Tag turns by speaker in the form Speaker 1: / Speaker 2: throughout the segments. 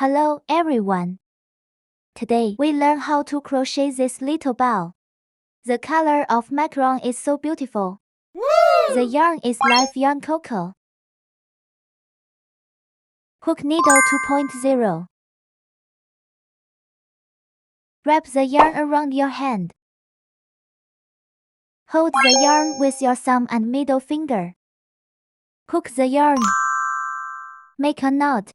Speaker 1: Hello everyone. Today we learn how to crochet this little bell. The color of macaron is so beautiful.
Speaker 2: Woo!
Speaker 1: The yarn is live yarn cocoa. Hook needle 2.0. Wrap the yarn around your hand. Hold the yarn with your thumb and middle finger. Hook the yarn. Make a knot.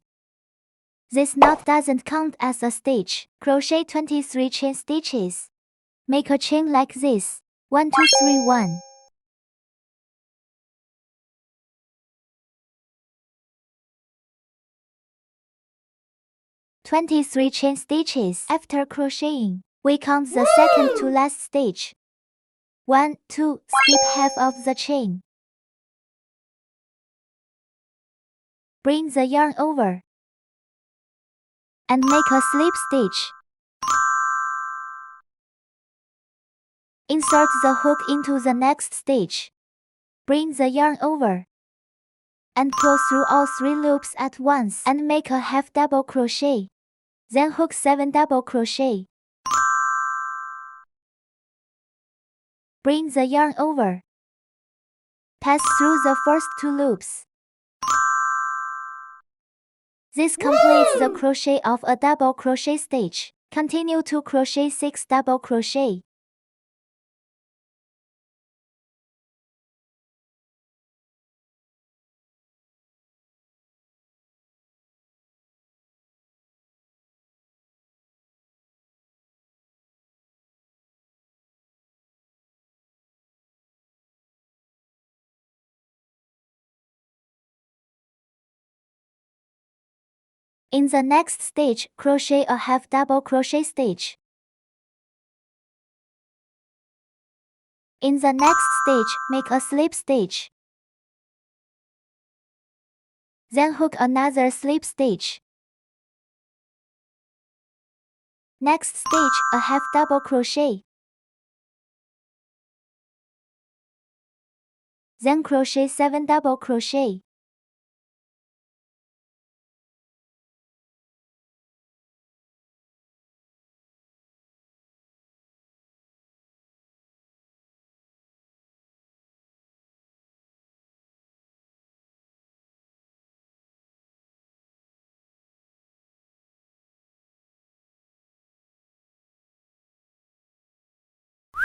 Speaker 1: This knot doesn't count as a stitch. Crochet 23 chain stitches. Make a chain like this. 1 2 3 1. "23 chain stitches." After crocheting, we count the second to last stitch. 1 2. Skip half of the chain. Bring the yarn over and make a slip stitch. Insert the hook into the next stitch. Bring the yarn over and pull through all 3 loops at once and make a half double crochet. Then hook 7 double crochet. Bring the yarn over. Pass through the first 2 loops. This completes the crochet of a double crochet stitch. Continue to crochet 6 double crochet. In the next stitch, crochet a half double crochet stitch. In the next stitch, make a slip stitch. Then hook another slip stitch. Next stitch, a half double crochet. Then crochet 7 double crochet.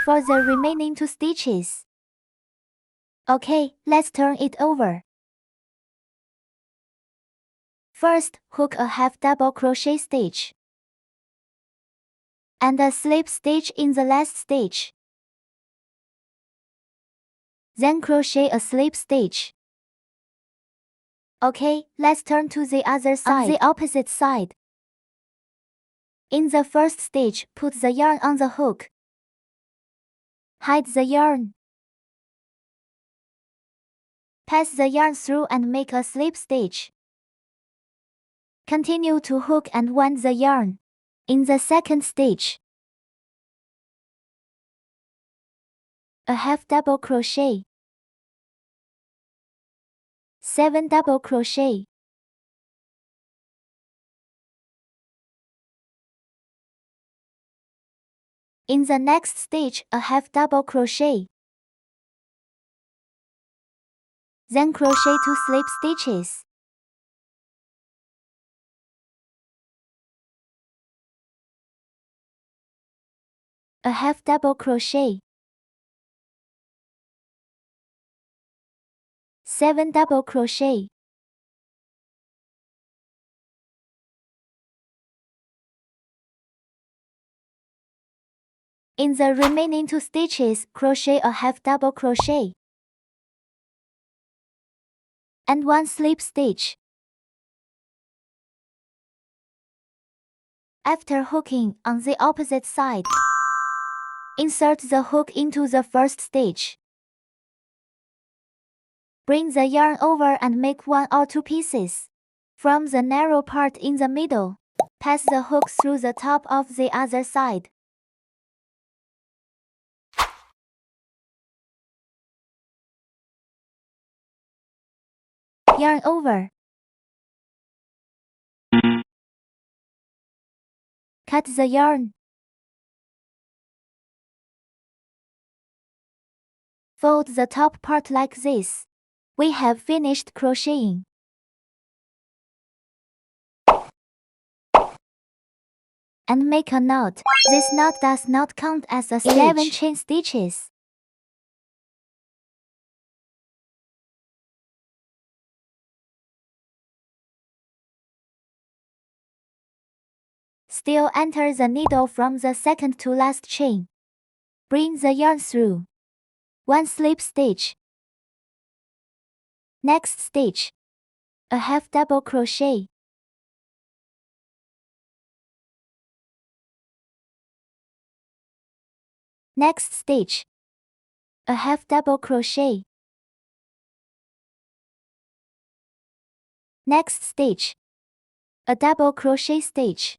Speaker 1: For the remaining 2 stitches. Okay, let's turn it over. First, hook a half double crochet stitch and a slip stitch in the last stitch. Then crochet a slip stitch. Okay, let's turn to the other side. On the opposite side. In the first stitch, put the yarn on the hook. Hide the yarn. Pass the yarn through and make a slip stitch. Continue to hook and wind the yarn. In the second stitch, a half double crochet. 7 double crochet. In the next stitch, a half double crochet. Then crochet 2 slip stitches. A half double crochet. 7 double crochet. In the remaining 2 stitches, crochet a half double crochet and 1 slip stitch. After hooking on the opposite side, insert the hook into the first stitch. Bring the yarn over and make 1 or 2 pieces. From the narrow part in the middle, pass the hook through the top of the other side. Yarn over. Cut the yarn. Fold the top part like this. We have finished crocheting. And make a knot. This knot does not count as a stitch. 11 chain stitches. Still enter the needle from the second to last chain. Bring the yarn through. 1 slip stitch. Next stitch. A half double crochet. Next stitch. A half double crochet. Next stitch. A double crochet stitch.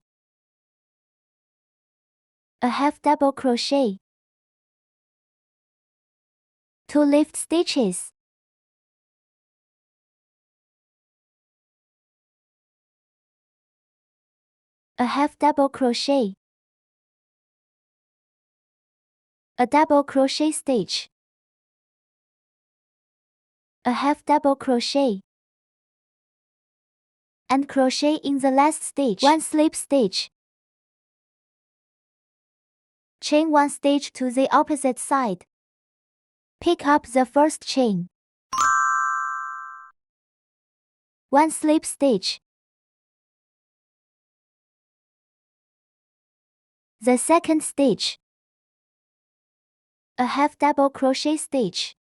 Speaker 1: A half double crochet. 2 lift stitches. A half double crochet. A double crochet stitch. A half double crochet. And crochet in the last stitch. 1 slip stitch. Chain 1 stitch to the opposite side. Pick up the first chain. 1 slip stitch. The second stitch. A half double crochet stitch.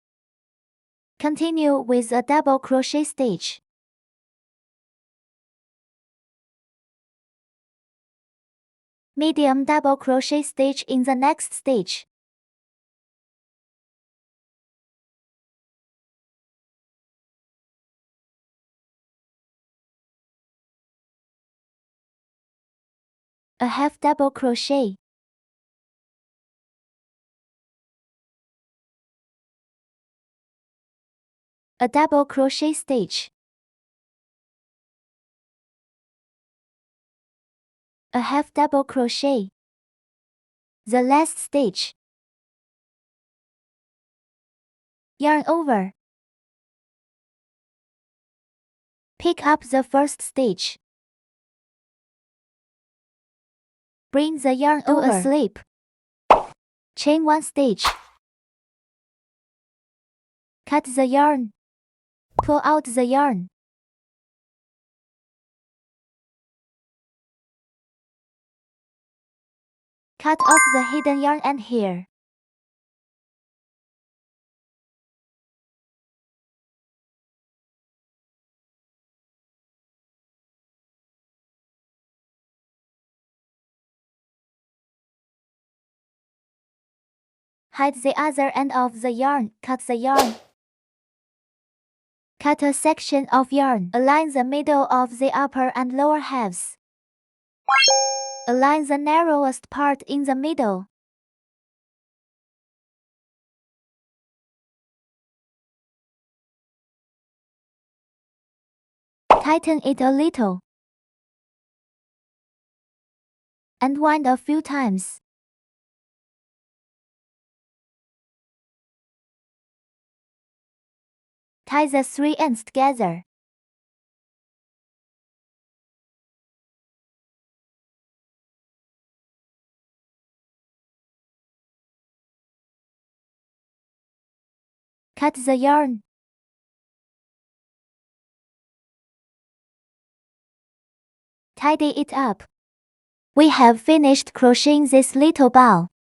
Speaker 1: Continue with a double crochet stitch. Medium double crochet stitch in the next stitch. A half double crochet. A double crochet stitch. A half double crochet. The last stitch. Yarn over. Pick up the first stitch. Bring the yarn over. A slip. Chain 1 stitch. Cut the yarn. Pull out the yarn. Cut off the hidden yarn end here. Hide the other end of the yarn. Cut the yarn. Cut a section of yarn. Align the middle of the upper and lower halves. Align the narrowest part in the middle. Tighten it a little. And wind a few times. Tie the 3 ends together. Cut the yarn. Tidy it up. We have finished crocheting this little bow.